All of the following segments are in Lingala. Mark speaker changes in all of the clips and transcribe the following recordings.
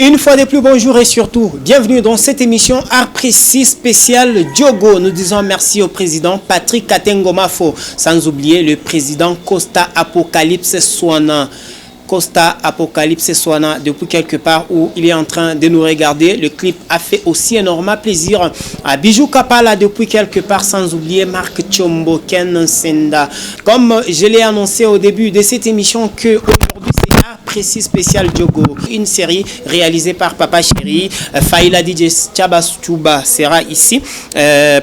Speaker 1: Une fois de plus, bonjour et surtout, bienvenue dans cette émission Art Précis spécial Diogo. Nous disons merci au président Patrick Katengo Mafo, sans oublier le président Costa Apocalypse Swana. Costa Apocalypse Swana, depuis quelque part où il est en train de nous regarder. Le clip a fait aussi énormément plaisir à Bijou Kapala depuis quelque part, sans oublier Marc Chombo, Ken Senda. Comme je l'ai annoncé au début de cette émission que aujourd'hui c'est Art Précis spécial Diogo, une série réalisée par Papa Chéri. Faïla DJ Chabastuba sera ici.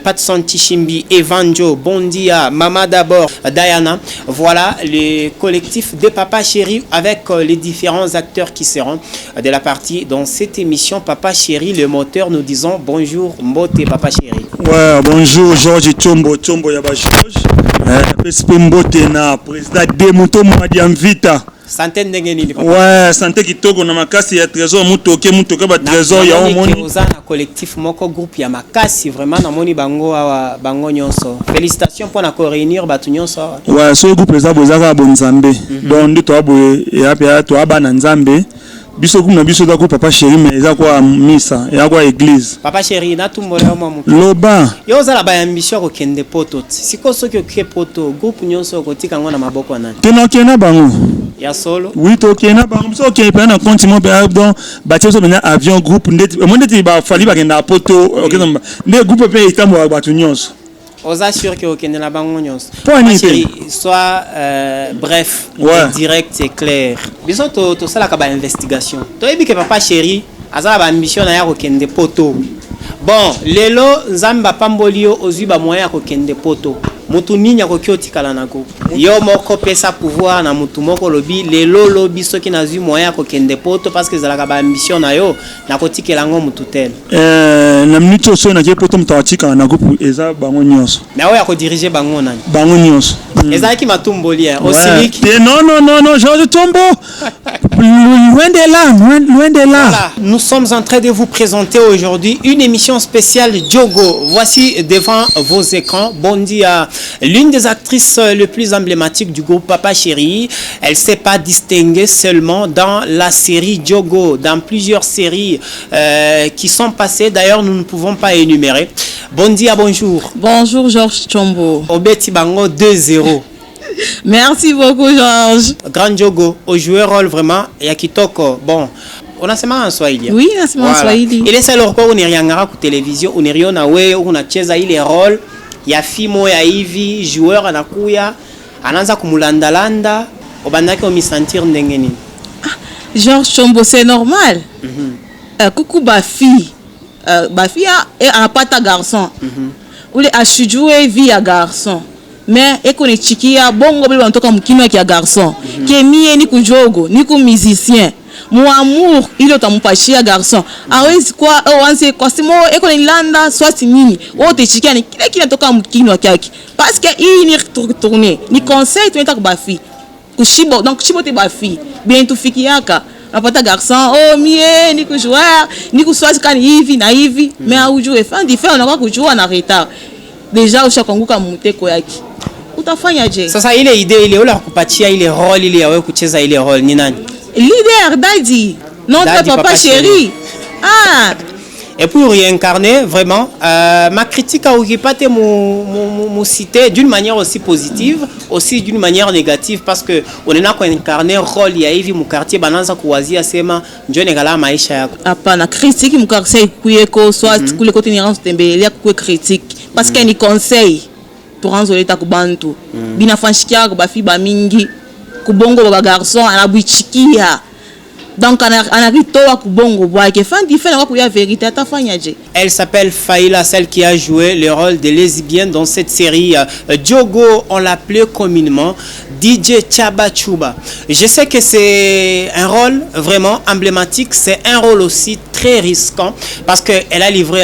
Speaker 1: Patson Tichimbi, Evanjo, Bondia, Mama d'abord, Diana. Voilà le collectif de Papa Chéri avec les différents acteurs qui seront de la partie dans cette émission Papa Chéri, le moteur. Nous disons bonjour Mbote Papa Chéri.
Speaker 2: Ouais, bonjour Georges Chombo Yaba Georges. Mbote na président Demuto Mwadi Amvita.
Speaker 1: Santé ndengeni papa.
Speaker 2: Ouais, santé kitoko na makasi ya trésor mutoke ba trésor ya omoni.
Speaker 1: Oza na collectif moko groupe ya makasi vraiment na moni bango awa bango nyonso. Félicitations pour na ko réunir batu nyonso.
Speaker 2: Ouais, so groupe les abozaka bonzambe. Donc ndi to aboye ya pia to abana nzambe. Biso kuna biso da ko Papa Chéri mais eza kwa misa, ya kwa église.
Speaker 1: Papa Chéri na tumbole omo mutu.
Speaker 2: Loba.
Speaker 1: Yo za la ba ambition ko kende poto. Siko soki oke poto groupe nyonso ko tika ngo na maboko nani.
Speaker 2: Kena bango.
Speaker 1: Ya solo.
Speaker 2: Oui, to kena bango. So ke pa na continent pe donc bâtir so na avion groupe ndeti. Mo ndeti ba fali ba kenda poto. OK, ndé groupe pe itambo batu nyonso.
Speaker 1: Oza sûr que okende na bango nyonso.
Speaker 2: Chéri,
Speaker 1: soit bref,
Speaker 2: ouais.
Speaker 1: Direct et clair. Biso to sala ka ba investigation. To yebi que Papa Chéri azala ba ambition na ya kokende poto. Bon, lelo nzamba pambolio ozwi ba moyen ko kende poto. Mutu nini akoki kala nako. Yo moko pesa pouvoir na mutu moko lobi lelo lobi soki nazwi moyen ko kende poto parce que zala ka ba ambition na yo na kotikela ngo mutu tel.
Speaker 2: Na minute so na ke poto mutawatika na groupe eza bango nyonso.
Speaker 1: Na oya ko diriger bango nani?
Speaker 2: Bango nyonso.
Speaker 1: Eza ki matumboli Osilique.
Speaker 2: Non, Georges Tombo. Loin de là.
Speaker 1: Voilà, nous sommes en train de vous présenter aujourd'hui une émission spéciale Diogo. Voici devant vos écrans Bondia, l'une des actrices les plus emblématiques du groupe Papa Chéri. Elle ne s'est pas distinguée seulement dans la série Diogo, dans plusieurs séries qui sont passées. D'ailleurs, nous ne pouvons pas énumérer. Bondia, bonjour.
Speaker 3: Bonjour Georges Chombo.
Speaker 1: Obeti Bango 2-0.
Speaker 3: Merci beaucoup Georges.
Speaker 1: Grand Diogo, au joueur rôle vraiment Yakitoko. Bon, on a sema en Swahili.
Speaker 3: Oui, on a sema en Swahili.
Speaker 1: Il est seul quoi on est rien ngara ku télévision, on est rien na we, on a cheza ile rôle ya fimo ya hivi joueur anakuya anaanza kumulandalanda obandaki o misentir ndenge nini.
Speaker 3: Georges Chombo, c'est normal. Coucou ba fille a pas ta garçon. Ou les a joué vie à garçon. Mais ekone chikia bongo bile bantoka mukino ya garçon ke mie ni kujogo ni ku musicien mon amour il otamupashia garçon awezi kwa wanse kosimo ekone landa swati nini wote chikia ni kile kinatoka mukino yake parce que il ni tourner ni conseil tu entaka ba fille kushibo donc kushibo te ba fille bien tu fikiaka apata garçon oh mie ni ku joueur ni ku swati kan hivi na hivi mais au jouer fin différent na ku jouer na retard déjà ushakanguka muteko yake utafanya je
Speaker 1: sasa ile idée ile ola kupatia ile rôle ile yawe kucheza ile rôle ni nani
Speaker 3: leader Daddy notre Papa Chéri
Speaker 1: et pour réincarner vraiment ma critique a occupé mon cité d'une manière aussi positive aussi d'une manière négative parce que on est là pour incarner rôle ya hivi mu quartier bananza kuwazia sema njoo ngala maisha yako
Speaker 3: hapana critique mu quartier kuyeko soit kule kote ni ranzo tembelea kwe critique parce que ni conseil pour enzoler ta kubantu bina fanshikia ba fi ba mingi kubongo ba garçon anabuichikia donc anaritoa kubongo bwake fin différent kwa vérité atafanya je.
Speaker 1: Elle s'appelle Faïla, celle qui a joué le rôle de lesbienne dans cette série Diogo, on l'appelait communément DJ Chabachuba. Je sais que c'est un rôle vraiment emblématique, c'est un rôle aussi très risquant parce qu'elle a livré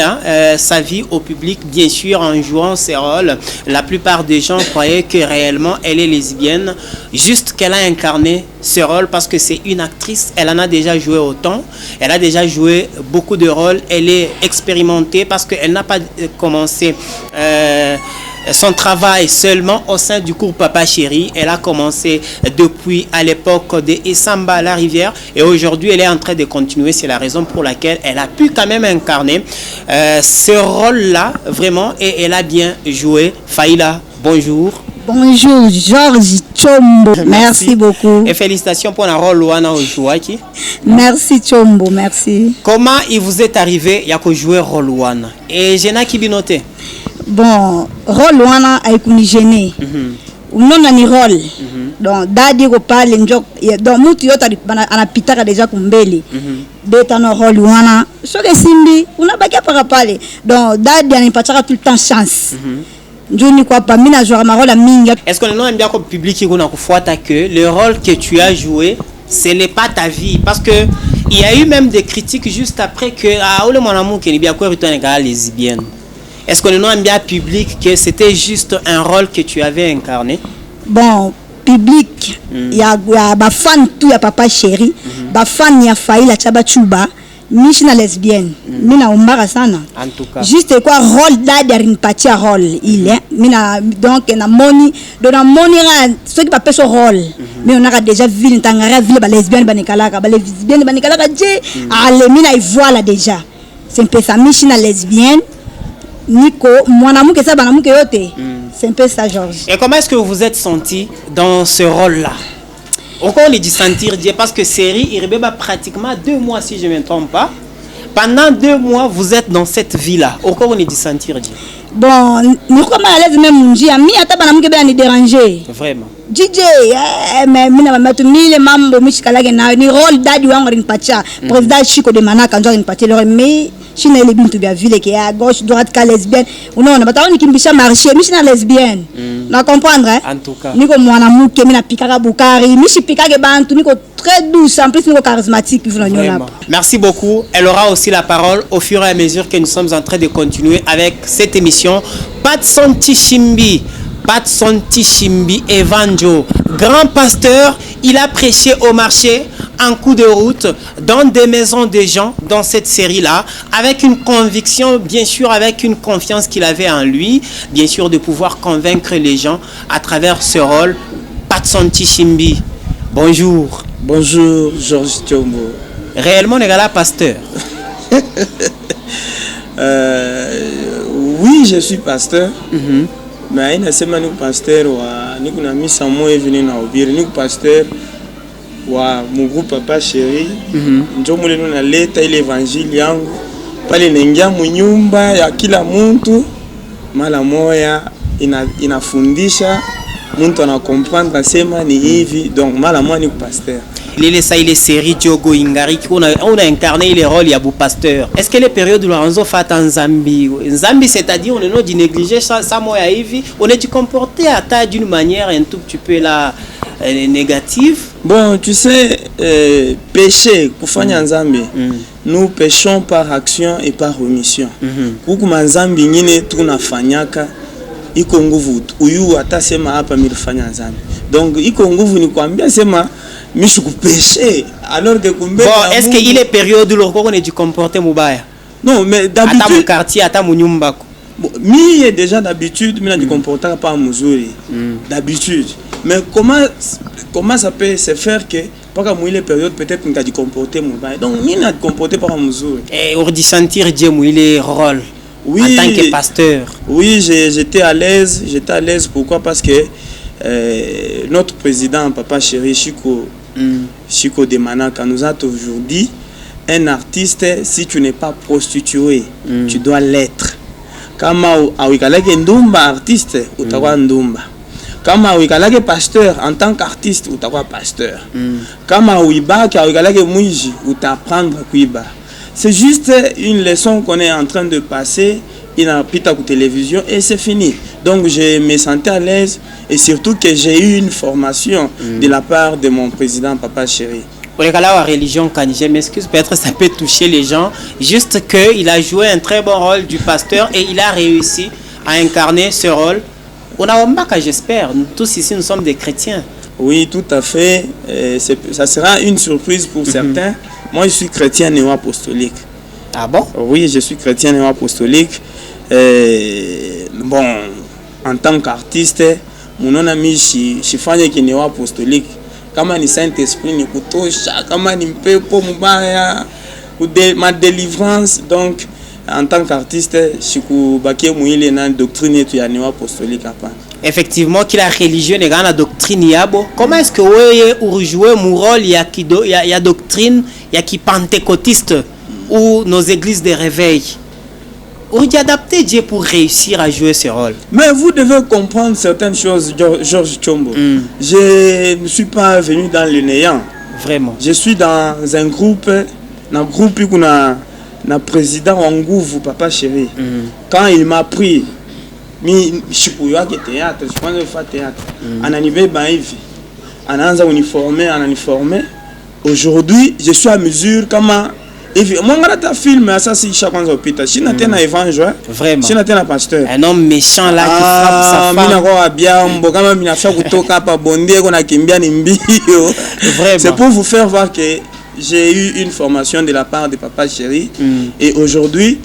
Speaker 1: sa vie au public, bien sûr, en jouant ses rôles. La plupart des gens croyaient que réellement elle est lesbienne, juste qu'elle a incarné ce rôle parce que c'est une actrice, elle en a déjà joué autant, elle a déjà joué beaucoup de rôles, elle est expérimentée parce qu'elle n'a pas commencé son travail seulement au sein du cours Papa Chéri. Elle a commencé depuis à l'époque de Essamba la Rivière et aujourd'hui elle est en train de continuer. C'est la raison pour laquelle elle a pu quand même incarner ce rôle-là vraiment et elle a bien joué. Faïla, bonjour.
Speaker 4: Bonjour, Georges Chombo. Merci beaucoup.
Speaker 1: Et félicitations pour le rôle Wana Ojuaki.
Speaker 4: Merci Chombo, merci.
Speaker 1: Comment il vous est arrivé à jouer rôle Wana? Et Jena qui binote?
Speaker 4: Bon, rôle Wana a été gêné. Non, ni rôle. Donc, dadi ko parle njok. Donc, mutu yota anapitaka déjà kumbele. Beta no rôle Wana. Soke simbi, unabaki para parler. Donc, dadi anipataka tout le temps chance.
Speaker 1: Est-ce que nous aime bien comme public qui que le rôle que tu as joué, ce n'est pas ta vie? Parce que il y a eu même des critiques juste après que mon amour qui est bien quoi retourner à lesbienne. Est-ce que nous aime bien public que c'était juste un rôle que tu avais incarné?
Speaker 4: Bon, public, il y a ba fan tout ya Papa Chéri, ba fan ya Faïla Chaba Chuba. Michina lesbienne, mina umbara sana.
Speaker 1: En tout cas.
Speaker 4: Juste quoi rôle d'adrin patia rôle il est. Mina donc na moni, donc na moni ce qui va faire ce rôle. Mais on a déjà vu une tangara ville ba lesbienne ba nikalaka, ba lesbienne ba nikalaka je ale mina y voilà déjà. C'est un peu ça Michina lesbienne. Nico, mon amour que ça ba amour que yote. C'est un peu ça Georges.
Speaker 1: Et comment est-ce que vous vous êtes senti dans ce rôle-là? Encore on est dit sentir Dieu parce que série il rébelle pratiquement 2 mois si je ne me trompe pas. Pendant 2 mois vous êtes dans cette vie là. Encore on est dit sentir Dieu.
Speaker 4: Bon, nous comme à l'aise même on dit ami ataba na mukebe ni déranger.
Speaker 1: Vraiment.
Speaker 4: DJ mais mina matu mille mambo mishikala na ni rôle dadi wangu rinpacha président Chico de Manaka ndio rinpatia le mais chine ile bintu bya ville qui est à gauche droite ka lesbienne unaona bataoni kimbisha marché mishina lesbienne na comprendre
Speaker 1: en tout cas
Speaker 4: niko mwana muke mina pikaka bukari mishi pikake bantu niko très douce en plus niko charismatique puis
Speaker 1: merci beaucoup. Elle aura aussi la parole au fur et à mesure que nous sommes en train de continuer avec cette émission. Patson Tishimbi Evanjo, grand pasteur, il a prêché au marché en coup de route dans des maisons des gens dans cette série-là, avec une conviction, bien sûr, avec une confiance qu'il avait en lui, bien sûr, de pouvoir convaincre les gens à travers ce rôle. Patson Tishimbi, bonjour.
Speaker 2: Bonjour, Georges Chombo.
Speaker 1: Réellement, les gars, pasteur.
Speaker 2: Oui, je suis pasteur. Mais il y a un pasteur qui a mis son mot et venu na obir. Nous pasteur wa mon groupe Papa Chéri. Nous avons leta l'évangile yangu. Pale nengia munyumba ya kila muntu. Mala moya inafundisha. Muntu ana comprendre sema ni hivi. Donc mala moya ni pasteur.
Speaker 1: Il est série Diogo Ingari on a incarné les rôles Yabou pasteur. Est-ce que les périodes où Lorenzo fait en Zambie, c'est-à-dire on est non d'y négliger ça moi on est du comporter à ta d'une manière un tout petit peu là négative.
Speaker 2: Bon, tu sais, péché kufanya nzambi. Nous péchons par action et par omission. Kukuma nzambi ngine tunafanyaka iko nguvu uyu atasema hapa milifanya nzambi. Donc iko nguvu ni kuambia sema Michou péché alors que bon,
Speaker 1: est-ce qu'il est période où on est du comporter mubaya?
Speaker 2: Non, mais d'habitude
Speaker 1: à mon quartier, à mon nyumba.
Speaker 2: Mi est déjà d'habitude, mais du comporter pas Muzuri. D'habitude. Mais comment ça peut se faire que pas comme il est période peut-être qu'on a du comporter mubaya. Donc mi n'a comporter pas Muzuri. Et
Speaker 1: on dit sentir Dieu il est rôle. Oui, en tant que pasteur.
Speaker 2: Oui, j'étais à l'aise, pourquoi? Parce que notre président Papa Chéri Chico de Manaka nous a toujours dit un artiste, si tu n'es pas prostitué, tu dois l'être. Kama awikalake ndumba artiste, utakuwa ndumba. Kama awikalake pasteur, en tant qu'artiste, utakuwa pasteur. Kama awibaki awikalake mwiji, utapprendre kuiba. C'est juste une leçon qu'on est en train de passer. Il a pita la télévision et c'est fini. Donc je me sentais à l'aise et surtout que j'ai eu une formation de la part de mon président Papa Chéri.
Speaker 1: Pour les cas la religion, quand je m'excuse, peut-être ça peut toucher les gens. Juste qu'il a joué un très bon rôle du pasteur et il a réussi à incarner ce rôle. On a un bac, j'espère. Nous tous ici, nous sommes des chrétiens.
Speaker 2: Oui, tout à fait. Ça sera une surprise pour certains. Moi, je suis chrétien néo-apostolique.
Speaker 1: Ah bon?
Speaker 2: Oui, je suis chrétien néo-apostolique. Bon, en tant qu'artiste mon ami shifanye kinewa apostolique kama ni Saint-Esprit ni kutosha kama ni mpepo mubaya ma délivrance. Donc en tant qu'artiste shikubakie muile na doctrine yetu ya newa apostolique hapana.
Speaker 1: Effectivement, qu'il a religion et la doctrine yabo. Comment est-ce que vous jouez mon rôle il y a doctrine, il y a qui pentecôtiste ou nos églises de réveil. Vous adaptez Dieu pour réussir à jouer ce rôle.
Speaker 2: Mais vous devez comprendre certaines choses, Georges Chombo. Je ne suis pas venu dans le néant.
Speaker 1: Vraiment. Je
Speaker 2: suis dans un groupe où on a président Wangouvou, Papa Chéri. Quand il m'a pris, je théâtre, je pense que faire théâtre. En arrivé, en anza uniformé. Aujourd'hui, je suis à mesure comment. Moi, je suis film, ça c'est chaque fois hôpital. Je suis un évangile.
Speaker 1: Vraiment.
Speaker 2: Je suis un pasteur.
Speaker 1: Un homme méchant là qui frappe sa femme.
Speaker 2: C'est pour vous faire voir que j'ai eu une formation de la part de Papa Chéri. Et aujourd'hui,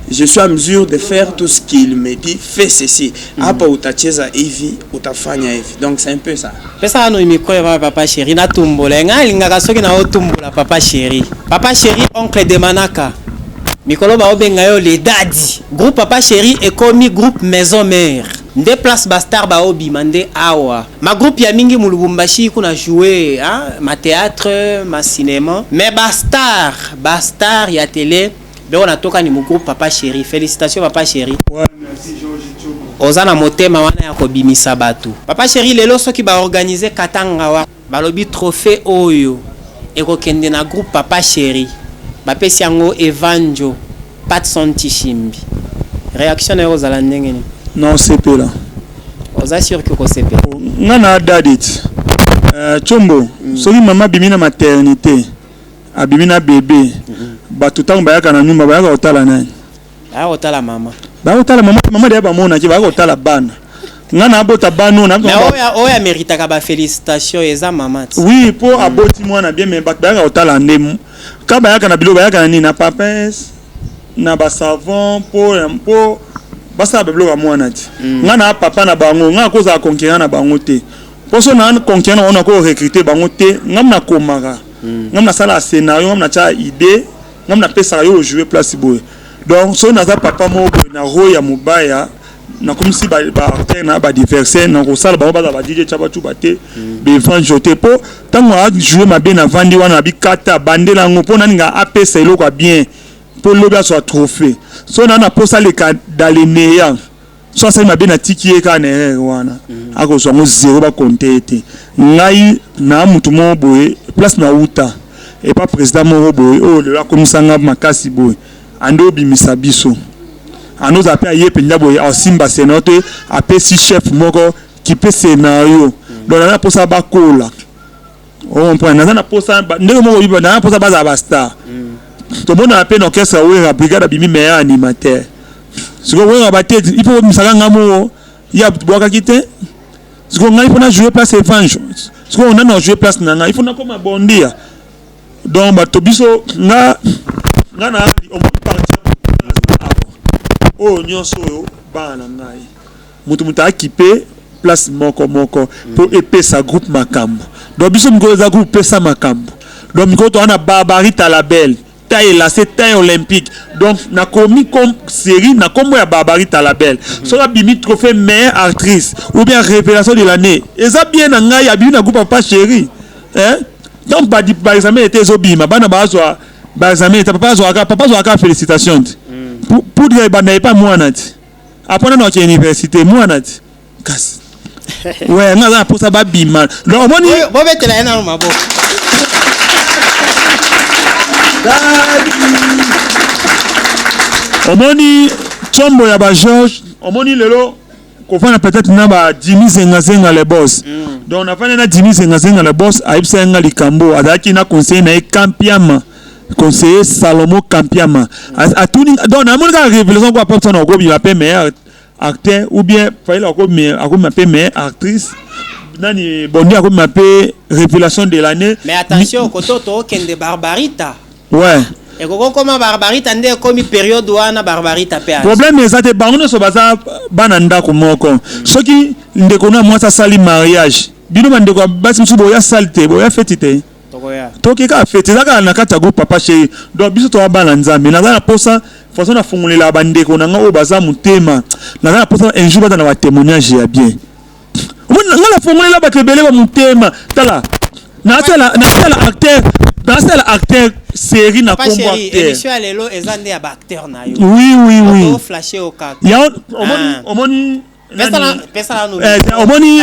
Speaker 2: je suis à mesure de faire tout ce qu'il me dit. Fais ceci. Apa utacheza hivi, utafanya hivi. Donc c'est un peu ça.
Speaker 1: Pesa no micro ya Papa Chéri na tumbola. Ngaka soki na otumbola Papa Chéri. Papa Chéri oncle de Manaka. Mikolo ba obenga yo le dadi. Groupe Papa Chéri est comme groupe maison mère. Nde place Bastard ba obi mande awa. Ma groupe ya mingi mu Lubumbashi kuna jouer ma théâtre, ma cinéma. Mais Bastard ya télé. On a toka ni mon groupe Papa Chéri. Félicitations Papa Chéri.
Speaker 2: Ouais, merci Georges Chombo.
Speaker 1: Ozana motema wana ya kobimisa batu. Papa Chéri lelo soki ba organiser Katanga wa. Balobi trophée oyo. Eko kende na groupe Papa Chéri. Ba pesi yango Evanjo Pat Santichimbi. Réaction na ozala ndenge ni.
Speaker 2: Non, c'est peu là.
Speaker 1: Oza sûr que ko sepe.
Speaker 2: Ngana dadit. Chombo, soki mama bimina maternité. Abimina bébé. Batutango bayaka na nyumba bayaka otala nani?
Speaker 1: Otala mama.
Speaker 2: Otala mama de ba mona ki bayaka otala bana. Ngana abota bano na.
Speaker 1: Mais oya mérite ka ba félicitations eza mama.
Speaker 2: Oui, pour aboti mwana bien mais bayaka otala ndemu. Ka bayaka na bilo bayaka na na papes na ba savon pour basa ba bilo ba mwana ti. Ngana papa na bango ngana koza conquérant na bango te. Poso na conquérant on a ko recruter bango te ngamna komaka. Ngamna sala scénario ngamna cha idée. Ngamna pesa yo jouer place boy. Donc so naza papa mo na roya mobaya na comme si ba acteur na ba diverser na ko sala ba ba DJ chaba tu baté be fan joté po tango a jouer ma bien avant di wana bi kata bandela ngo na nga apesa eloko bien pour lobia soit trophée. So na posa le ka dans les néants. So ça ma bien na tiki e ka na wana. Ako so ngo zéro ba compter ngai na mutu mo boy place na uta. Et pas président Moroboy, le commissaire Makasi Boy, Ando Bimisabiso. À nos appels à Yepenya Boy, à Simba Sénateur, à Pessi chef Moko, qui peut scénario. Donc, on a pour ça Bakola. On prend, on a pour ça, on a pour ça Bazabasta. Tout le monde a appelé l'orchestre, la brigade Abimi meilleur animateur. Ce qu'on veut abattre, il faut que Sagangamo, il y a Boakakite. Ce qu'on a, il faut jouer place Évangile. Ce qu'on a joué place Nana, il faut comme bondir. Donc batobiso na na on peut partir nyonso bana ngai mutu équipé place moko pour epesa groupe makambo donc biso mikoza groupe pesa makambo donc mikoto ana Barbarita Label taille là c'est taille olympique donc na komi comme série na kombo ya Barbarita Label so la bimi trophée meilleure actrice ou bien révélation de l'année eza bien na ngai ya bimi na groupe Papa Chéri hein. Donc par exemple était zobima bana bazwa par exemple papa zo félicitations pour dire bana pas mwana ti apona na université mwana ti kas ouais ngaza pour ça ba bima donc moni
Speaker 1: bo betela na mabo
Speaker 2: omoni Chombo ya ba Georges omoni lelo ko fana peut-être na ba Jimmy Zenga les boss. Donc on a fait na Jimmy Zenga les boss a ibsenga likambo azaki na conseiller na Kampiama conseiller Salomo Kampiama a tout donc na mona révélation quoi personne au gobi appelle meilleur acteur ou bien fallait encore m'appeler meilleure actrice nani bondi a m'appeler révélation de l'année.
Speaker 1: Mais attention kototo kende Barbarita.
Speaker 2: Ouais.
Speaker 1: Et comment barbarie tande comme période wana barbarie tapé.
Speaker 5: Problème ezate bango so baza bananda ko moko. Soki ndeko na mwasa sali mariage. Bino bandeko basi msubo ya salte, boya fetite. Toki ka fete zaka na kata go papa chéri. Donc biso to bana nzambe na na posa façon na fungulela bandeko na ngo baza mutema. Na posa un jour bata na témoignage ya bien. Ngala fungulela batebele ba mutema. Tala. Na sala acteur. Dans la acteur série na combo acteur.
Speaker 1: Monsieur Alelo ezande ya acteur na yo.
Speaker 5: Oui.
Speaker 1: On flasher au cas.
Speaker 5: Ya omoni
Speaker 1: pesa no.
Speaker 5: Omoni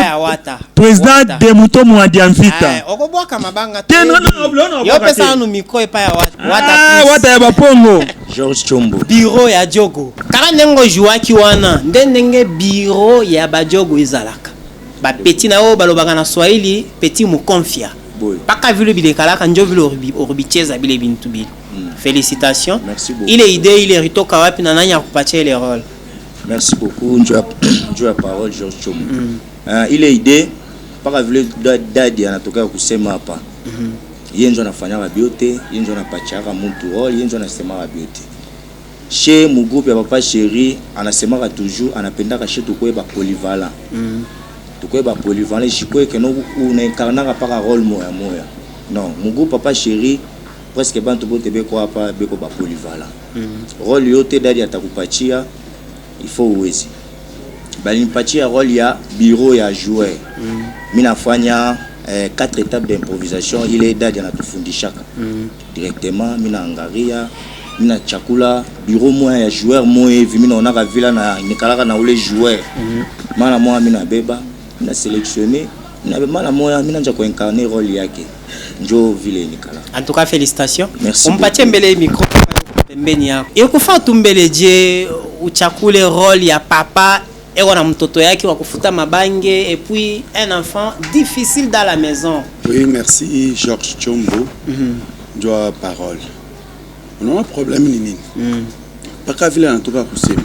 Speaker 5: président de Muto Mwadiamvita.
Speaker 1: Okobwaka mabanga
Speaker 5: te. Non.
Speaker 1: Yo pesa no micro epa ya wata.
Speaker 5: Wata ya bapongo.
Speaker 2: George Chombo.
Speaker 1: Bureau ya Jogo. Kala nengo jouaki wana, ndenge bureau ya ba Jogo ezalaka. Ba petit na o balobaka na Swahili, petit mu confia. Paka vile bilekalaka njo vile orbicheza bile bintu bile. Félicitations.
Speaker 2: Merci beaucoup.
Speaker 1: Il est idée, il est ritoka wapi na nani akupatia les rôles.
Speaker 2: Merci beaucoup. Dieu la parole George Chombo. Il est idée paka vile dadi anatoka kusema hapa. Yeye ndio anafanya mabiote, yeye ndio anapachaka mtu role, yeye ndio anasema mabiote. Chez mu groupe ya papa chéri anasema toujours anapendaka chez tukwe ba polyvalent. Tukwe ba polyvalent chikwe que no una incarnaka par rôle moya. Non, mon groupe papa chéri presque bantu bote beko hapa beko ba polyvalent. Rôle yote dadi atakupatia il faut uwezi. Bali nipatia rôle ya bureau ya joueur. Mina fanya 4 étapes d'improvisation, il est dadi anatufundishaka. Directement mina angaria mina chakula bureau moya ya joueur moya hivi mina onaka vila na nikalaka na ule joueur. Mana moya mina beba na sélectionné na mala moya mina nja ko incarner rôle yake njo vile nikala.
Speaker 1: En tout cas félicitations.
Speaker 2: Merci.
Speaker 1: Mpatie mbele micro pembeni yako. Ekufa tumbele je uchakule rôle ya papa eko na mtoto yake wa kufuta mabange et puis un enfant difficile dans la maison.
Speaker 6: Oui, merci Georges Chombo. Joa parole. On a un problème nini. Paka vile anatoka kusema.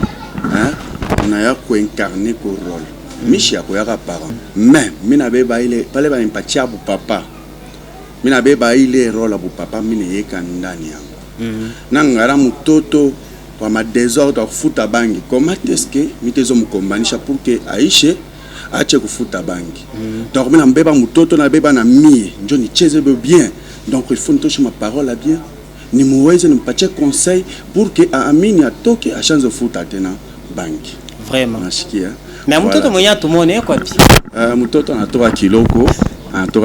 Speaker 6: On a ya ko incarner ko rôle. Mishi yako yaka parent. Mais mina beba ile pale ba nipatia bu papa. Mina beba ile rôle bu papa mine yeka ndani yangu. Na ngara mtoto kwa ma désordre wa kufuta bangi. Comment est-ce que mitezo mkombanisha pour que Aisha ache kufuta bangi. Donc mina mbeba mtoto na beba na mie njo nicheze bien. Donc il faut nitoshe ma parole à bien. Ni muweze nimpatie conseil pour que Amini atoke a chance de futa tena bangi.
Speaker 1: Vraiment.
Speaker 6: Nashikia.
Speaker 1: Mais mtoto mwenye tumone kwa pi.
Speaker 6: Mtoto anatoka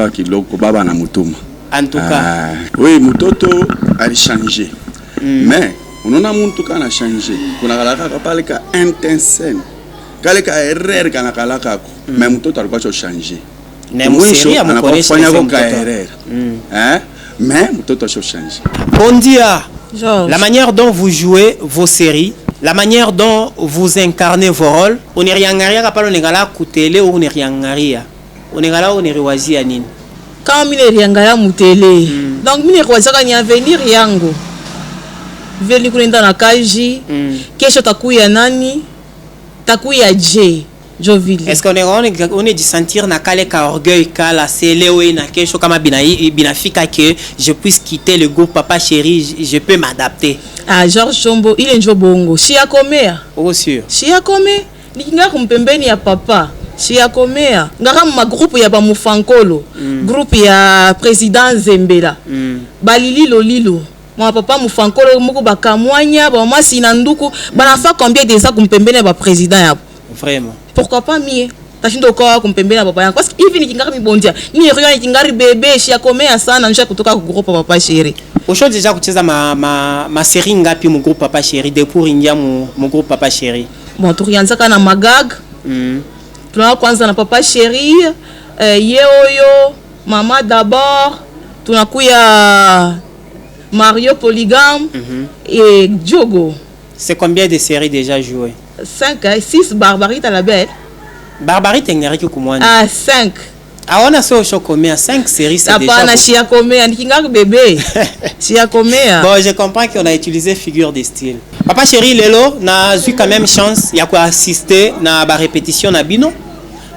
Speaker 6: kiloko baba na mutuma.
Speaker 1: En tout cas.
Speaker 6: Oui, mtoto alishange. Mais unaona mtu kana change. Kuna kalaka pale ka intense. Kale ka erreur kana kalaka ko. Mais mtoto alikuwa cho change.
Speaker 1: Na msiri amukonesha
Speaker 6: mais mtoto cho change.
Speaker 1: Bon dia.
Speaker 3: Georges.
Speaker 1: La manière dont vous jouez vos séries, la manière dont vous incarnez vos rôles, on est riangaria kapalo ngala kutele ou on est riangaria. On est ngala on est riwazia nini.
Speaker 3: Quand mine riangaya mutele. Donc mine kwazaka ni avenir yango. Veli kunenda na kaji. Kesho takuya nani? Takuya J. Jovili.
Speaker 1: Est-ce qu'on est de sentir na kale ka orgueil ka la selewe na kesho kama binafika que je puisse quitter le groupe papa chéri, je peux m'adapter.
Speaker 3: Ah, Georges Chombo, il est njo bongo. Shia komea.
Speaker 1: Oh sûr.
Speaker 3: Shia kome. Nikinga kumpembeni ya papa. Shia komea. Ngaka ma groupe ya ba mufankolo. Groupe ya président Zembela. Balili lolilo. Mon papa mufankolo muko bakamwanya ba masi na nduku banafa combien déjà kumpembeni ba président ya.
Speaker 1: Vraiment.
Speaker 3: Pourquoi pas mie? Tashindo kwa kumpembeni papa yangu. Parce que hivi nikingari mibondia. Ni rio nikingari bébé shia komea sana nisha kutoka ku groupe papa chéri.
Speaker 1: Aujourd'hui déjà kucheza ma série ngapi mu groupe papa chéri depuis ringia mu groupe papa chéri.
Speaker 3: Bon, tulianzaka na magag. Tunaanza kwanza na papa chéri, yeoyo, mama d'abord, tunakuya Mario Polygame et Jogo.
Speaker 1: C'est combien de séries déjà jouées?
Speaker 3: 5, 6 Barbarite à la belle.
Speaker 1: Barbarite ngari kumwani.
Speaker 3: Ah, 5.
Speaker 1: Ah, on a so combien 5 séries c'est déjà.
Speaker 3: Apana chia komea, nikinga bébé. Chia komea.
Speaker 1: Bon, je comprends qu'on a utilisé figure de style. Papa chéri lelo na eu quand même chance ya quoi assister na ba répétition na bino.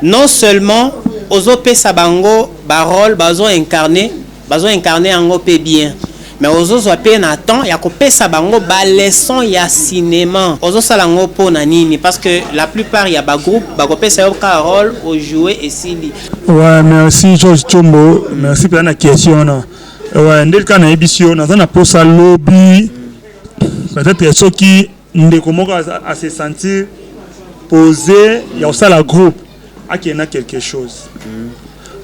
Speaker 1: Non seulement ozo pesa bango ba rôle bazo incarner ango pe bien. mais ozozo pe na temps ya kopesa bango ba leçon ya cinéma ozo sala ngo po na nini parce que la plupart ya ba groupe ba kopesa yo ka rôle au jouer et sili.
Speaker 5: Ouais, merci Georges Chombo, merci pour la question là. Ouais, ndel kana émission na zana posa lobby peut-être ceux qui ndeko moko à se sentir posé ya osala groupe akena quelque chose.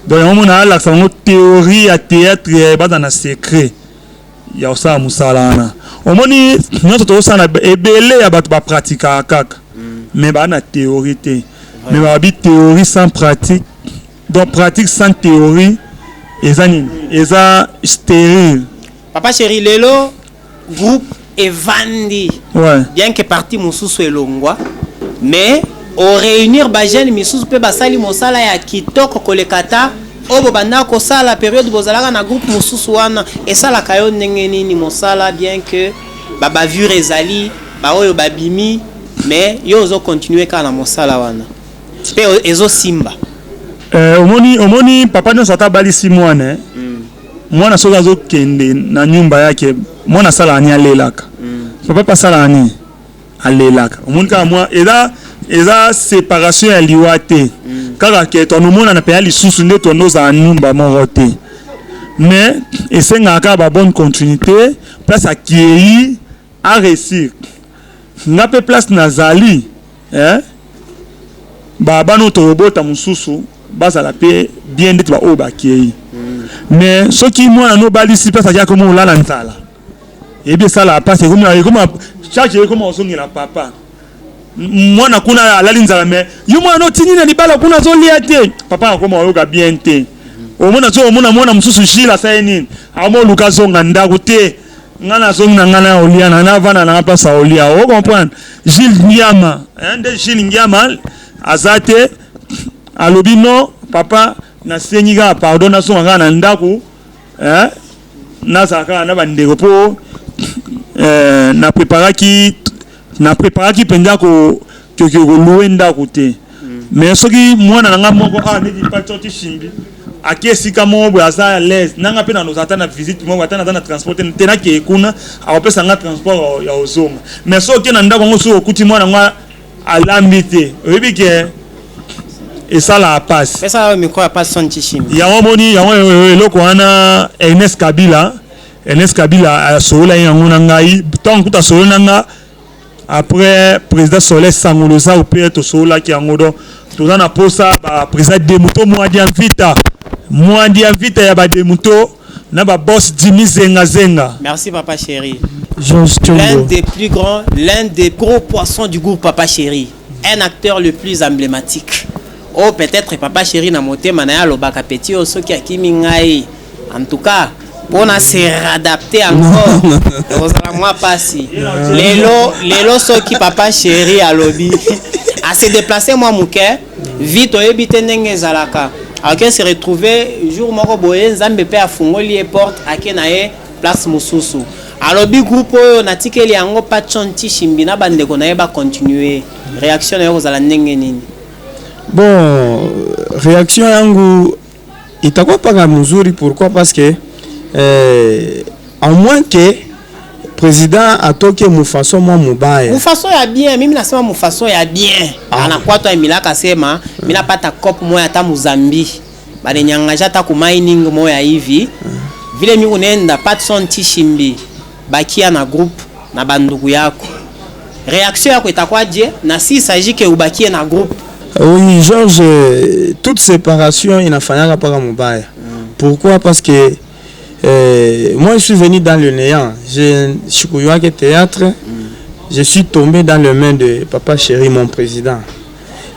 Speaker 5: Donc on a la théorie à théâtre ba dans un secret. Ya osala musala na. Omoni nyoto to osala ebele ya bato ba pratika kaka. Mais ba na théorie té. Mais ba bi théorie sans pratique. Donc pratique sans théorie eza stérile.
Speaker 1: Papa Chéri lelo groupe evandi.
Speaker 5: Ouais.
Speaker 1: Bien que parti mususu elongwa mais au réunir ba jeune misusu pe basali mosala ya kitoko kolekata obo banda ko sala période bozalaka na groupe mususu wana esala kayo ndenge nini mosala bien que baba vure ezali ba oyo babimi mais yo zo continuer kana mosala wana pe ezo simba
Speaker 5: omoni papa nyonso ata balisi mwana mwana soki azokende na nyumba yake mwana asala ani alelaka papa pasala ani alelaka omoni kaka mwa eza séparation ya liwa te kaka ke tonomona na peya lisusu nde tonozala nyumba moko te mais esengaka kaka babonne continuité place akiei aréussir nga mpe place nazali babano tobota mosusu bazala pe bien nde ba oyo bakiei mais soki mwana no balisi place akia komo olala nzala ebi esala pasi ekoma chaque ekoma ozongela papa mwana kuna alali nzala mais yo mwana otini na libala kuna azolia te papa akoma oyoka bien te omona so omona mwana mosusu Gilles asali nini amoluka azonga ndako te nga nazongi na nga na olia na navanda na nga place aolia o comprendre Gilles Ngiama nde Gilles Ngiama aza te alobi no papa nasengi kaka pardon nasonga kaka na ndako nazala kaka na bandeko mpo napreparaki mpenza kolue ndako te mais soki mwana na nga moko neti mpati shimbi ake esika moko boye aza à l'aise nanga mpe nanozala ata na visite moko ata naza na transport te nakee kuna akopesa nga transport ya ozonga mais soki oke na ndako yango soki okuti mwana ngo alambi te oyebi ke esala passe
Speaker 1: pesa micro ya passe son tishimbi
Speaker 5: yango moni yango eloko wana Ernest Kabila asolola yango na ngai ntango kuta asolola na nga après président Soleil Sangolo za opé to solaki yango do toza na posa ba président Demuto mwadi invita ya ba Demuto na ba boss Jimmy Zenga.
Speaker 1: Merci Papa Chéri.
Speaker 5: L'un
Speaker 1: des plus grands, l'un des gros poissons du groupe Papa Chéri, un acteur le plus emblématique. Oh peut-être Papa Chéri na motema na ya lobaka petit osoki akimi ngai. En tout cas, pour se réadapter encore moi passi lelo soki Papa Chéri à lobby à se déplacer moi mouke vite oyebite ndenge ezalaka ake se retrouver jour moko boye nzambe pe afungoli porte ake na ye place mususu à lobby groupe oyo natikeli yango pa chonti shimbi na bandeko na ye ba continuer réaction yo kozala ndenge nini
Speaker 2: bon réaction yangu itakuwa paka mzuri pourquoi parce que en moins que président atoke mufaso mwa mubaya
Speaker 1: mufaso ya bien mimi nasema mufaso ya bien anakwatwa emilaka sema mina pata cop moya ata Mozambique bale nyangaja ata ku mining moya hivi vile mimi unaenda Patson Tishimbi bakia na groupe na bandugu yako réaction yako itakuwa je na si s'agit que ubakie na groupe
Speaker 2: oui Georges toute séparation inafanyaka paka mubaya pourquoi parce que moi je suis venu dans le néant. Je suis au théâtre. Je suis tombé dans les mains de Papa Chéri, mon président.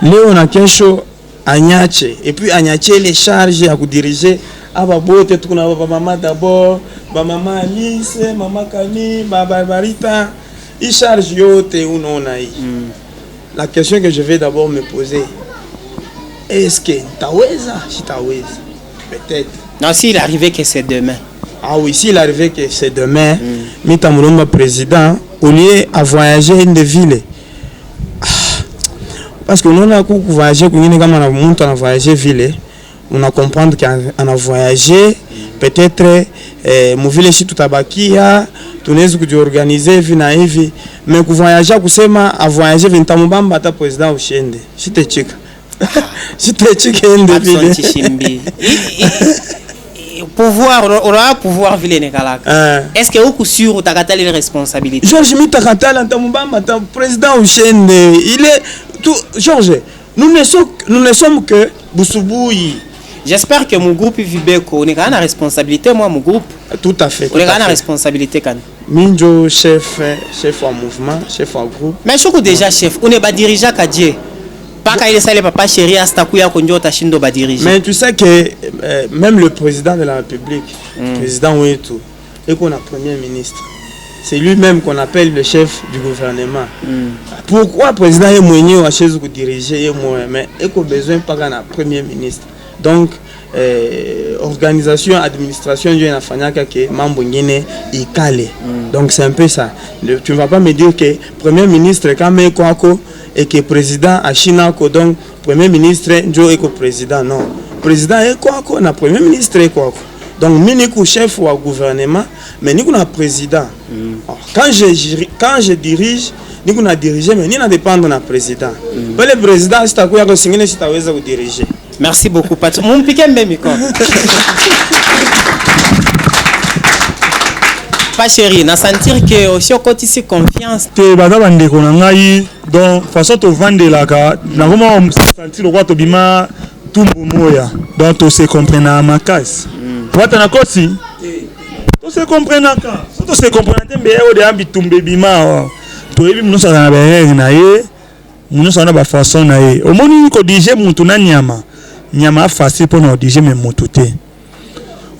Speaker 2: Léon a quelque chose à Niache. Et puis à Niache, les charges à vous diriger. Ah bah bon, tu as maman d'abord, maman Alice, maman Camille, Barbarita. Ils chargent yote ou non. La question que je vais d'abord me poser, est-ce que Taweza, si Taweza, peut-être.
Speaker 1: Non, s'il arrivait que c'est demain.
Speaker 2: Ah oui, s'il arrivait que c'est demain, Mitamulomba président, au lieu de voyager une ville. Parce que nous avons voyagé, on a voyagé ville, on a compris qu'on a voyagé, peut-être muvile shi tutabakia tunaweza kujiorganize hivi na hivi, mais kuvoyager kusema a voyager vintamubamba hata president ushende shitechika shitechika ende vile
Speaker 1: pouvoir aura pouvoir vile nekalaka. Est-ce que vous sûr utakatali les responsabilités?
Speaker 2: Georges mitakatala ntamubamba ta président ushende il est tout. Georges, nous ne sommes que Busubuyi.
Speaker 1: J'espère que mon groupe Vibeko, on est quand même la responsabilité, moi, mon groupe.
Speaker 2: Tout à fait.
Speaker 1: On est quand même la responsabilité, quand
Speaker 2: Minjo, chef en mouvement, chef en groupe.
Speaker 1: Mais je suis déjà chef, on est pas dirigeant qu'à Dieu. Pas quand il est salé, papa chéri, à Stakuya, Konjo, Tachindo, ba diriger.
Speaker 2: Mais tu sais que même le président de la République, le président Ouetou, et qu'on a premier ministre, c'est lui-même qu'on appelle le chef du gouvernement. Pourquoi le président est moyen à chez vous diriger, mais il a besoin pas d'un premier ministre. Donc, organisation, administration, il y a un fanyaka qui est membre il calé. Donc, c'est un peu ça. Tu ne vas pas me dire que premier ministre, quand même, et que président à China, donc, premier ministre, Joe est président. Non. Président est quoi, na premier ministre est quoi. Donc, nous chef ou gouvernement, mais nous sommes président. Quand je dirige, nous sommes dirigé, mais nous ne dépendons pas du président. Le président, c'est à quoi si tu diriger.
Speaker 1: Merci beaucoup, Patrick. Mon piquet même micro. Pas chéri, na sentir que aussi au côté c'est confiance.
Speaker 5: Te bada bande ko ngai donc façon to vendre la ka na comment sentir le roi to bima tumbu moya donc to se comprendre ma casse. Wata na kosi. To se comprendre ka. To se comprendre tembe o de ambi tumbe bima. To ebi munosa na be na ye. Munosa na ba façon na ye. O moni ko dije muntu na nyama facile pour nous dire mais motote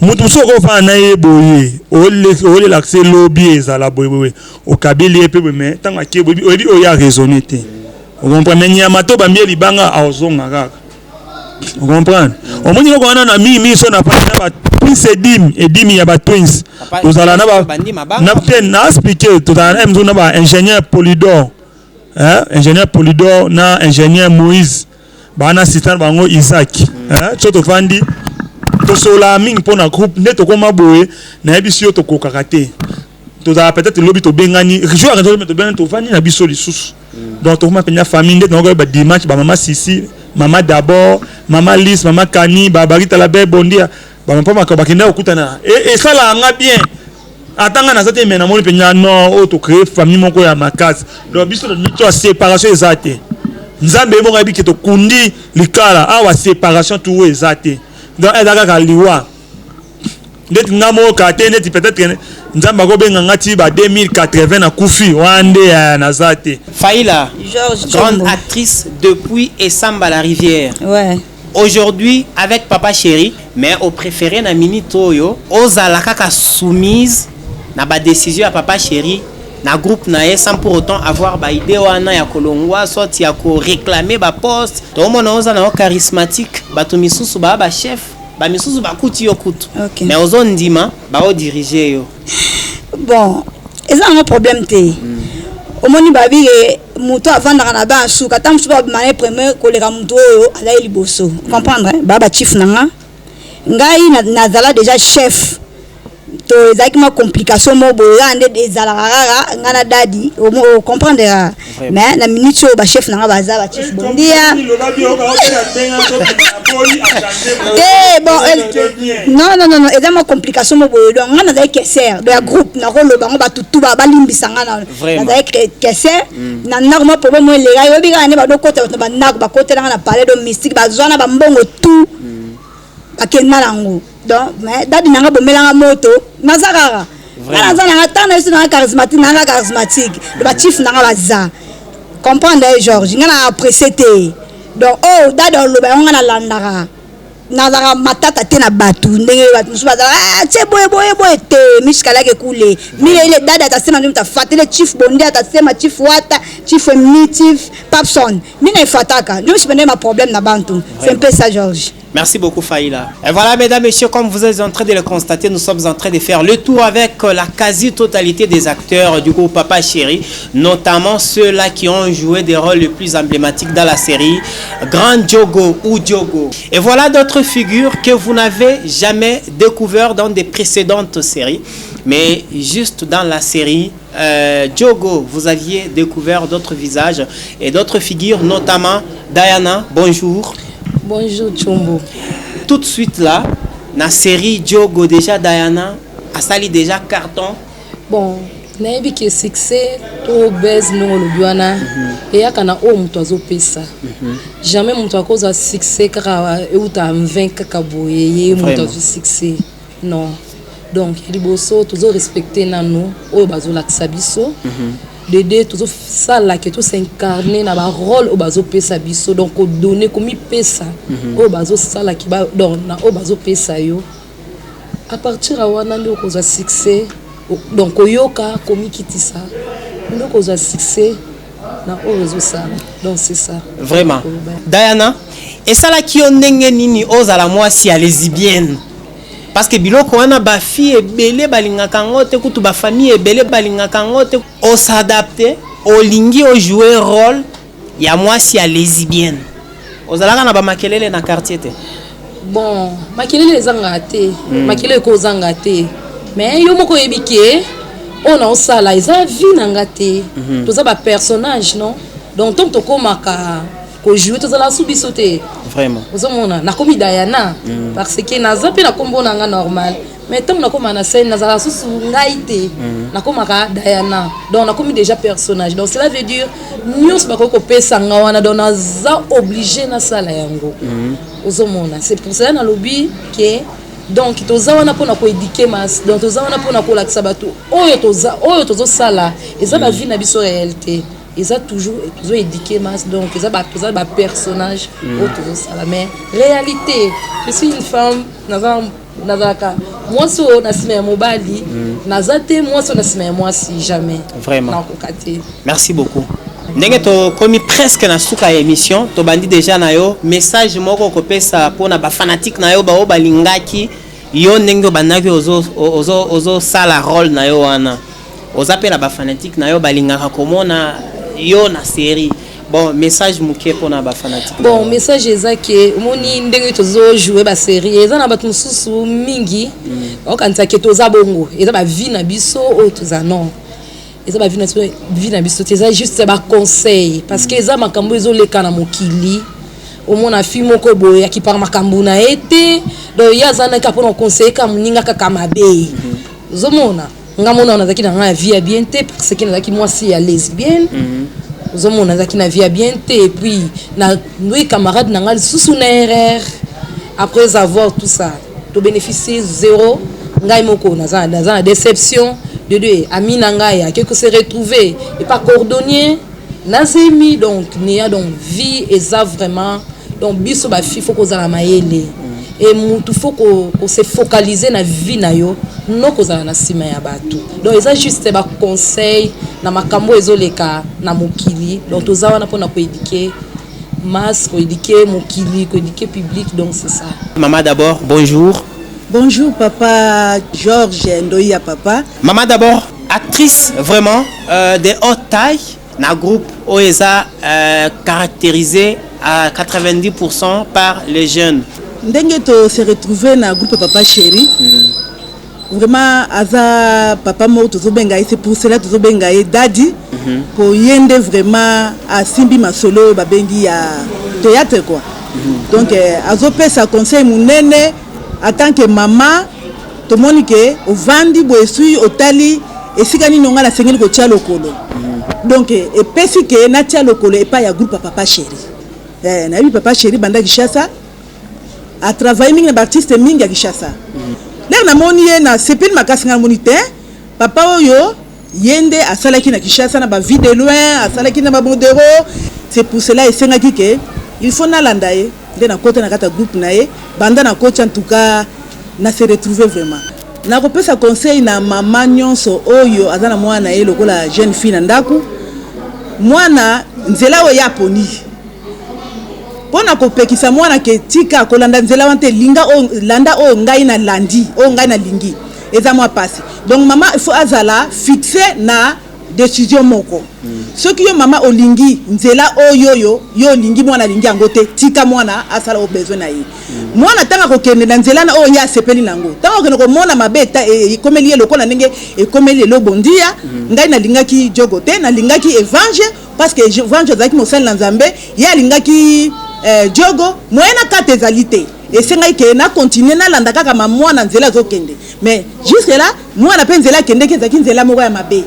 Speaker 5: mutu soko fa na ye boye ole l'accès lobby ezala boye o kabeli pe mais tanga ke boye odi o ya raisonner te o comprendre nyama to ba mieli banga azonga kaka o comprendre o moni ko na mi so na pa plus edim ya ba twins ozala na ba na ten na expliquer to na mzo na ba ingénieur Polydor ingénieur Polydor na ingénieur Moïse bana assistant bango Isaac choto fandi to sola ming pona groupe neto koma boye na ebisio to kokakate to za peut-être lobby to bengani joueur raison to bengani to fandi na biso lisusu donc to ma penya famille neto ko ba dimanche ba mama Sisi mama d'abord mama Lise mama Kani ba barita la be bondia ba mama ka bakenda okutana et ça là nga bien atanga na zate mena moni penya non o to créer famille moko ya makasi donc biso to séparation ezate nzambe mo ngabi ke to kundi likala awa séparation tout ezate donc ezaka ka liwa ndeti ngamo ka te ndeti peut-être nzamba ko benga ngati ba 2080 na kufi wande ya nazate
Speaker 1: Faïla grande actrice depuis Essamba la Rivière.
Speaker 4: Ouais.
Speaker 1: Aujourd'hui avec Papa Chéri mais au préféré na mini toyo ozalaka ka soumise na ba décision à Papa Chéri na groupe na sans pour autant avoir ba idée wana ya kolongwa sorti ya ko réclamer ba poste to mona oza na charismatique ba to misusu ba chef ba misusu ba kuti yo kutu mais ozo ndima ba o diriger yo
Speaker 4: bon eza un problème te omoni ba bi muto avanda na ba suka tam suba mané premier koleka muto oyo ala liboso comprendre ba chief nanga ngai na zala déjà chef to ezaki ma complication mo boyande ezala rara ngana dadi o comprendre mais na minute ba chef nanga baza ba chief bondia bon non eza ma complication mo boyo ngana za kesser de groupe na rolo bango ba tutu ba limbisa ngana na za kesser na ndako mo problème mo lega yo bika ne ba do kota ba ndako ba kota na parler de mystique ba zona ba mbongo tout ba kenna lango donc mais dadi nanga bomelanga moto nazakaka naza nanga tana yesu nanga charismatique le ba chief nanga baza comprendre Georges ngana apprécier te donc oh dadi oloba nga na landaka nazaka matata te na batu ndenge batu musu baza tse boye te mishikala ke kule mile ile dadi atasema ndio mtafuatile chief bondia atasema chief wata chief primitif papson mina ifataka ndio msipende ma problème na bantu c'est un peu ça Georges.
Speaker 1: Merci beaucoup Faïla. Et voilà mesdames, messieurs, comme vous êtes en train de le constater, nous sommes en train de faire le tour avec la quasi-totalité des acteurs du groupe Papa Chéri, notamment ceux-là qui ont joué des rôles les plus emblématiques dans la série Grand Diogo ou Diogo. Et voilà d'autres figures que vous n'avez jamais découvert dans des précédentes séries, mais juste dans la série Diogo, vous aviez découvert d'autres visages et d'autres figures, notamment Diana. Bonjour.
Speaker 7: Bonjour Chombo.
Speaker 1: Tout de suite là, la série Diogo déjà Diana a sali déjà carton.
Speaker 7: Bon, naebi ke succès to base no lubiana et akana o mtu azopesa. Jamais mtu akoza succès kaka euta 20 kaka boye mtu azo succès. Non. Donc liboso toujours respecter nanu o bazola kisabiso. Dédé toujours ça là que tout s'incarner na ba rôle au bazo pesa biso donc au donner comme pesa au bazo ça là qui ba donc na au bazo pesa yo à partir à wana ndo ko za succès donc oyoka comme kitisa ndo ko za succès na au réseau ça donc c'est ça
Speaker 1: vraiment Diana et ça là qui on ndenge nini ozala mwasi ya lesbienne. Parce que biloko wana ba fille ebele balingaka ngote kutu ba famille ebele balingaka ngote o s'adapter o lingi o jouer rôle ya mwasi ya lesbienne. Ozalaka na ba makelele na quartier te.
Speaker 7: Bon, makelele ezanga te, makelele ko zanga te. Mais yo moko yebike on a osala eza vie nanga te. Toza ba personnage non. Donc tant to komaka ko jouer tozala subiso te.
Speaker 1: Vraiment.
Speaker 7: Ozomona na komi Diana parce que naza pe na kombo nanga normal. Mais tant na koma na scène nazala susu ngaite na komaka Diana. Donc na komi déjà personnage. Donc cela veut dire nyos ba ko pesa nga wana donc naza obligé na sala yango. Ozomona c'est pour ça na lobby que donc toza wana pona ko éduquer mas donc toza wana pona ko lakisa bato oyo tozo sala eza ba vie na biso réalité. Ils ont toujours éduqué mas donc ils ont un personnage autour de ça mais réalité je suis une femme nazaka moi so nasime mobali nazate moi so nasime moi si jamais
Speaker 1: vraiment merci beaucoup ndenge to komi presque na suka émission to bandi déjà na yo message moko ko pesa pona ba fanatique na yo ba balingaki yo ndenge bandaki ozo sala rôle na yo wana ozapela ba fanatique na yo balingaka komona yo na série bon message muke pona ba fanatique
Speaker 7: bon message ezake moni ndenge tozo jouer ba série eza na batu mususu mingi okanta ke toza bongo eza ba vie na biso o toza non eza ba vie na biso eza juste ba conseil parce que eza makambo ezoleka na mokili omona fi moko boya ki par makambo na ete donc yaza na ka pona conseil ka muninga kaka mabe zomona ngamona nazaki na nga vie bien te parce que nazaki moi si ya lesbienne zomona nazaki na vie bien te et puis na noi camarade na nga susu na erreur après avoir tout ça to bénéficier zéro ngai moko na déception de deux ami na nga ya quelque se retrouver et pas cordonnier nazemi donc nia donc vie eza vraiment donc biso ba fi faut ko za mayele et mutu faut ko se focaliser na vie na yo non kozala na sima ya bato donc eza juste ba conseil na makambo ezoleka na mokili donc toza wana pona ko éduquer masse ko éduquer mokili ko éduquer public donc c'est ça.
Speaker 1: Maman d'abord bonjour.
Speaker 8: Bonjour papa Georges Ndoya papa.
Speaker 1: Maman d'abord actrice vraiment de haute taille na groupe OESA caractérisé à 90% par les jeunes.
Speaker 8: Ndenge to se retrouver na groupe Papa Chéri. Vraiment aza papa mo tozo bengaye c'est pour cela tozo bengaye daddy pour yende vraiment a simbi masolo babengi ya théâtre quoi. Donc azo pesa conseil munene en tant que maman to monike o vandi bo esui otali esikani nonga la sengeli ko tia lokolo. Donc et pesi ke na tia lokolo et pas ya groupe Papa Chéri. Na bi Papa Chéri banda Kishasa a travaillé avec les artistes mingi à Kishasa. Là na moni na sepel makasi nga monité papa oyo yende a salaki na Kishasa na ba vie de loin a salaki na ba modero c'est pour cela et sengaki que il faut na landaye de na côté na kata groupe nae banda na coach en tout cas na se retrouver vraiment na kopesa conseil na mama nyonso oyo azana mwana ye lokola jeune fille na ndaku mwana nzela oyo yaponi pona kopekisa mwana ke tika kolanda nzela wante linga o landa o ngai na landi o ngai na lingi eza mwa pasi. Donc maman il faut azala fixer na décision moko. Ce qui yo mama olingi nzela oyoyo yo lingi mwana lingi angote tika mwana asala o besoin na ye. Mwana tanga ko kende na nzela na o ya sepeli nango. Tanga ko mona mabeta e komeli lokola ndenge e komeli lo bondia ngai na lingaki jogote na lingaki evangile parce que evangile zaki mosala na Nzambe ya lingaki jogo moyena kate ezalite. Et c'est vrai que na continuer na landa kaka mwana nzela zo kende. Mais jusque là mwana pe nzela kende ke zaki nzela moko ya mabe.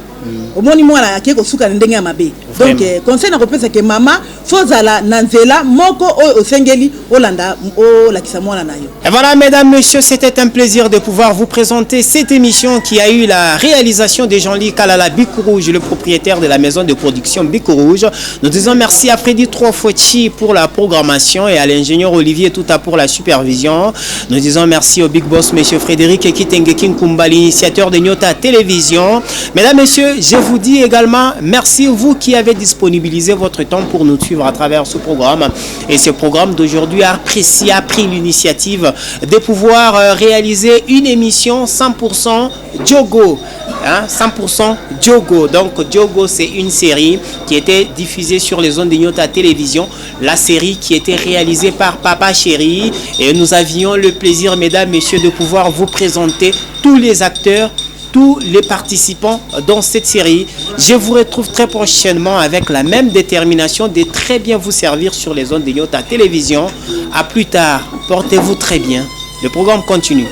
Speaker 8: Omoni mwana akeko suka ndenge ya mabe. Donc conseil na kopesa ke mama fozala na nzela moko o sengeli olanda o lakisa mwana na yo.
Speaker 1: Et voilà mesdames, messieurs, c'était un plaisir de pouvoir vous présenter cette émission qui a eu la réalisation de Jean-Louis Kalala Bikourrouge, le propriétaire de la maison de production Bikourrouge. Nous disons merci à Freddy Trofochi pour la programmation et à l'ingénieur Olivier Touta pour la supervision. Nous disons merci au big boss monsieur Frédéric Ekitengekin Kumba, l'initiateur de Nyota Télévision. Mesdames, messieurs, je vous dis également merci vous qui avez disponibilisé votre temps pour nous suivre à travers ce programme. Et ce programme d'aujourd'hui a pris l'initiative de pouvoir réaliser une émission 100% Diogo. 100% Diogo. Donc Diogo, c'est une série qui était diffusée sur les ondes de Nyota Télévision. La série qui était réalisée par Papa Chéri. Et nous avions le plaisir, mesdames, messieurs, de pouvoir vous présenter tous les acteurs, tous les participants dans cette série. Je vous retrouve très prochainement avec la même détermination de très bien vous servir sur les ondes de Nyota Télévision. À plus tard. Portez-vous très bien. Le programme continue.